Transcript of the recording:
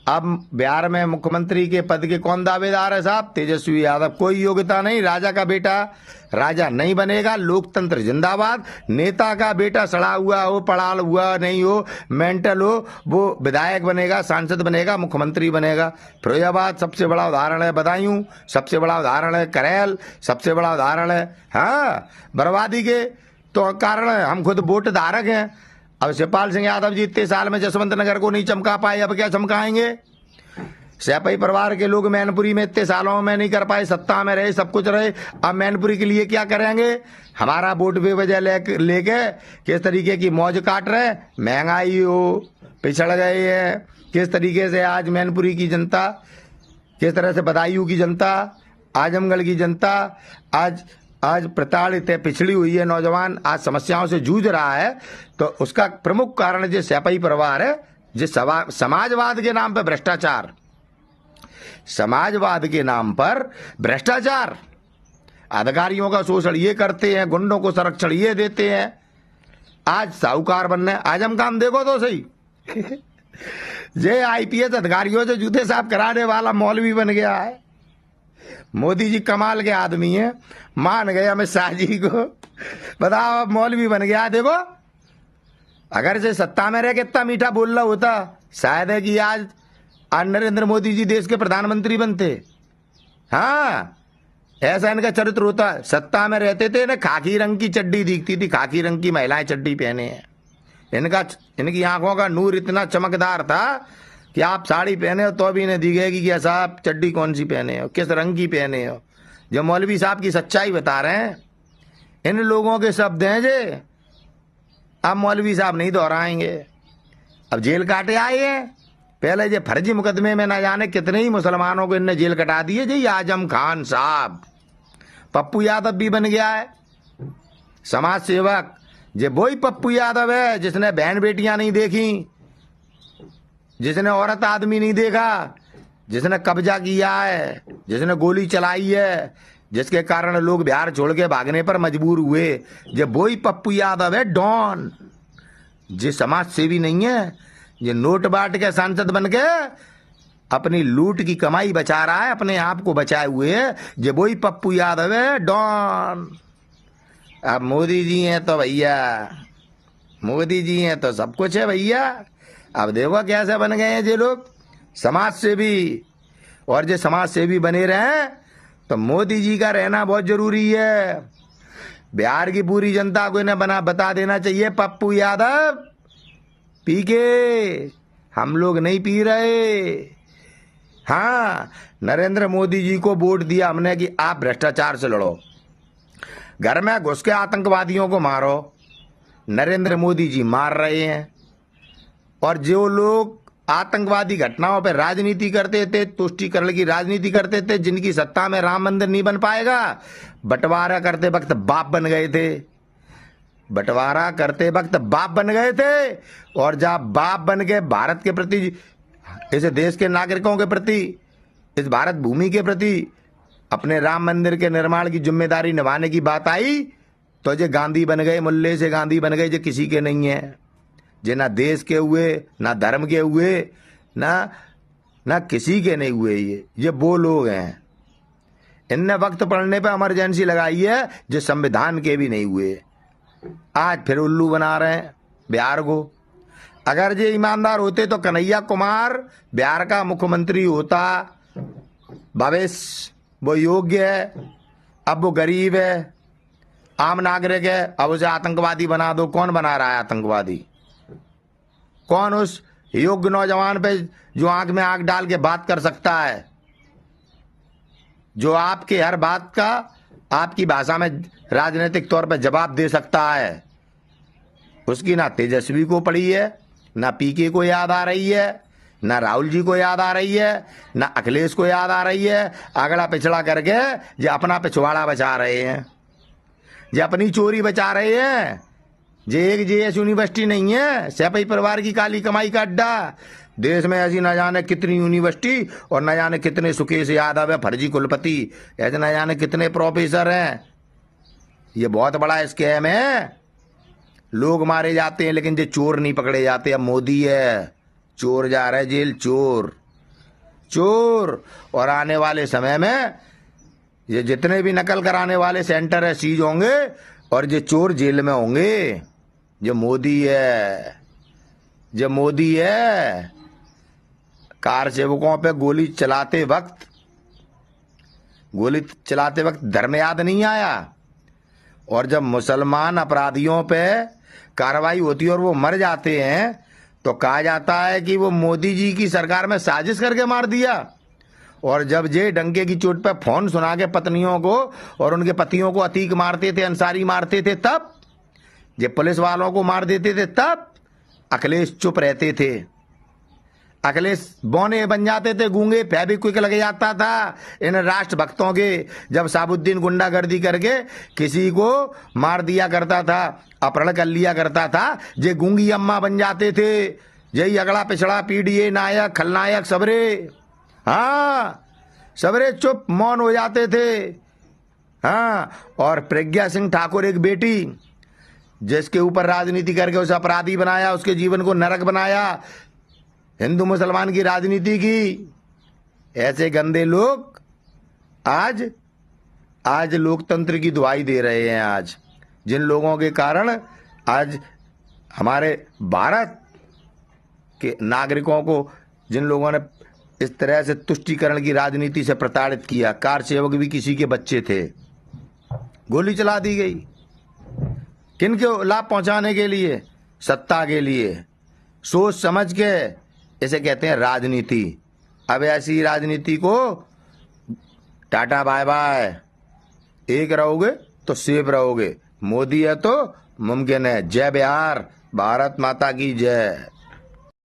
अब बिहार में मुख्यमंत्री के पद के कौन दावेदार है साहब? तेजस्वी यादव। कोई योग्यता नहीं, राजा का बेटा राजा नहीं बनेगा। लोकतंत्र जिंदाबाद। नेता का बेटा सड़ा हुआ हो, पढ़ा हुआ नहीं हो, मेंटल हो, वो विधायक बनेगा, सांसद बनेगा, मुख्यमंत्री बनेगा। फिरोजाबाद सबसे बड़ा उदाहरण है, बदायूं सबसे बड़ा उदाहरण है, करेल सबसे बड़ा उदाहरण है। हाँ, बर्बादी के तो कारण हम खुद वोट धारक हैं। अब शिवपाल सिंह यादव जी इतने साल में जसवंत नगर को नहीं चमका पाए, अब क्या चमकाएंगे? सैपई परिवार के लोग मैनपुरी में इतने सालों में नहीं कर पाए, सत्ता में रहे, सब कुछ रहे, अब मैनपुरी के लिए क्या करेंगे? हमारा वोट बेवजह लेके किस तरीके की मौज काट रहे, महंगाई हो, पिछड़ गए हैं, किस तरीके से आज मैनपुरी की जनता, किस तरह से बदायूं की जनता, आजमगढ़ की जनता आज प्रताड़ित है, पिछड़ी हुई है, नौजवान आज समस्याओं से जूझ रहा है। तो उसका प्रमुख कारण जो सैपई परिवार है, जो समाजवाद के नाम पर भ्रष्टाचार, समाजवाद के नाम पर भ्रष्टाचार, अधिकारियों का शोषण ये करते हैं, गुंडों को संरक्षण ये देते हैं, आज साहूकार बनने। आजम खान देखो तो सही जे आईपीएस अधिकारियों से जूते साफ कराने वाला मौलवी बन गया है। मोदी जी कमाल के आदमी हैं, मान गए अमित शाह जी को, बताओ अब मौलवी बन गया। देखो, अगर से सत्ता में रह के इतना मीठा बोल रहा होता, शायद है कि आज नरेंद्र मोदी जी देश के प्रधानमंत्री बनते। हाँ, ऐसा इनका चरित्र होता। सत्ता में रहते थे ना, खाकी रंग की चड्डी दिखती थी, खाकी रंग की महिलाएं चड्डी पहने हैं। इनकी आंखों का नूर इतना चमकदार था कि आप साड़ी पहने हो तो भी इन्हें दिखेगी कि साहब चड्डी कौन सी पहने हो, किस रंग की पहने हो। जो मौलवी साहब की सच्चाई बता रहे हैं, इन लोगों के शब्द हैं जे अब मौलवी साहब नहीं दोहराएंगे। अब जेल काटे आए हैं, पहले जो फर्जी मुकदमे में न जाने कितने ही मुसलमानों को इनने जेल कटा दिए। जी आजम खान साहब, पप्पू यादव भी बन गया है समाज सेवक। जे वही पप्पू यादव है जिसने बहन बेटियां नहीं देखी, जिसने औरत आदमी नहीं देखा, जिसने कब्जा किया है, जिसने गोली चलाई है, जिसके कारण लोग बिहार छोड़ के भागने पर मजबूर हुए। जब वही पप्पू यादव है डॉन, जे समाज सेवी नहीं है, ये नोट बांट के सांसद बन के अपनी लूट की कमाई बचा रहा है, अपने आप को बचाए हुए है। जे वही पप्पू यादव है डॉन। अब मोदी जी हैं तो भैया, मोदी जी हैं तो सब कुछ है भैया। अब देखो कैसे बन गए हैं ये लोग समाज सेवी। और जो समाज सेवी बने रहे तो मोदी जी का रहना बहुत जरूरी है। बिहार की पूरी जनता को इन्हें बता देना चाहिए, पप्पू यादव पी के, हम लोग नहीं पी रहे। हाँ, नरेंद्र मोदी जी को वोट दिया हमने कि आप भ्रष्टाचार से लड़ो, घर में घुस के आतंकवादियों को मारो। नरेंद्र मोदी जी मार रहे हैं। और जो लोग आतंकवादी घटनाओं पर राजनीति करते थे, तुष्टीकरण की राजनीति करते थे, जिनकी सत्ता में राम मंदिर नहीं बन पाएगा, बंटवारा करते वक्त बाप बन गए थे, बंटवारा करते वक्त बाप बन गए थे। और जब बाप बन के भारत के प्रति, इस देश के नागरिकों के प्रति, इस भारत भूमि के प्रति अपने राम मंदिर के निर्माण की जिम्मेदारी निभाने की बात आई तो ये गांधी बन गए, मुल्ले से गांधी बन गए, जो किसी के नहीं है, जे ना देश के हुए, ना धर्म के हुए, ना किसी के नहीं हुए। ये वो लोग हैं। इनने वक्त पड़ने पे इमरजेंसी लगाई है, जो संविधान के भी नहीं हुए। आज फिर उल्लू बना रहे हैं बिहार को। अगर ये ईमानदार होते तो कन्हैया कुमार बिहार का मुख्यमंत्री होता। भविष्य वो योग्य है, अब वो गरीब है, आम नागरिक है, अब उसे आतंकवादी बना दो। कौन बना रहा है आतंकवादी? कौन उस योग्य नौजवान पे जो आंख में आंख डाल के बात कर सकता है, जो आपके हर बात का आपकी भाषा में राजनीतिक तौर पर जवाब दे सकता है? उसकी ना तेजस्वी को पड़ी है, ना पीके को याद आ रही है, ना राहुल जी को याद आ रही है, ना अखिलेश को याद आ रही है। अगला पिछड़ा करके जो अपना पिछवाड़ा बचा रहे हैं, जो अपनी चोरी बचा रहे हैं। जे एक जेएस यूनिवर्सिटी नहीं है, सैपई परिवार की काली कमाई का अड्डा। देश में ऐसी न जाने कितनी यूनिवर्सिटी और न जाने कितने सुकेश यादव है फर्जी कुलपति, ऐसे न जाने कितने प्रोफेसर हैं। ये बहुत बड़ा स्कैम है। लोग मारे जाते हैं लेकिन जो चोर नहीं पकड़े जाते। अब मोदी है, चोर जा रहे जेल, चोर। चोर। और आने वाले समय में ये जितने भी नकल कराने वाले सेंटर है सीज होंगे और ये चोर जेल में होंगे। जो मोदी है, जो मोदी है, कार सेवकों पे गोली चलाते वक्त धर्म याद नहीं आया। और जब मुसलमान अपराधियों पे कार्रवाई होती है और वो मर जाते हैं तो कहा जाता है कि वो मोदी जी की सरकार में साजिश करके मार दिया। और जब ये डंके की चोट पे फोन सुना के पत्नियों को और उनके पतियों को अतीक मारते थे, अंसारी मारते थे, तब ये पुलिस वालों को मार देते थे, तब अखिलेश चुप रहते थे। अखिलेश बौने बन जाते थे, गूंगे, फेविक्विक लग जाता था इन राष्ट्रभक्तों के। जब साबुद्दीन गुंडागर्दी करके किसी को मार दिया करता था, अपहरण कर लिया करता था, ये गूंगी अम्मा बन जाते थे। यही अगड़ा पिछड़ा पीडीए नायक खलनायक सबरे, हाँ सबरे चुप मौन हो जाते थे। हाँ, और प्रज्ञा सिंह ठाकुर एक बेटी जिसके ऊपर राजनीति करके उसे अपराधी बनाया, उसके जीवन को नरक बनाया, हिंदू मुसलमान की राजनीति की। ऐसे गंदे लोग आज लोकतंत्र की दुहाई दे रहे हैं। आज जिन लोगों के कारण आज हमारे भारत के नागरिकों को जिन लोगों ने इस तरह से तुष्टीकरण की राजनीति से प्रताड़ित किया, कार सेवक भी किसी के बच्चे थे, गोली चला दी गई। किनको लाभ पहुंचाने के लिए? सत्ता के लिए। सोच समझ के इसे कहते हैं राजनीति। अब ऐसी राजनीति को टाटा बाय बाय। एक रहोगे तो सेफ रहोगे। मोदी है तो मुमकिन है। जय बिहार, भारत माता की जय।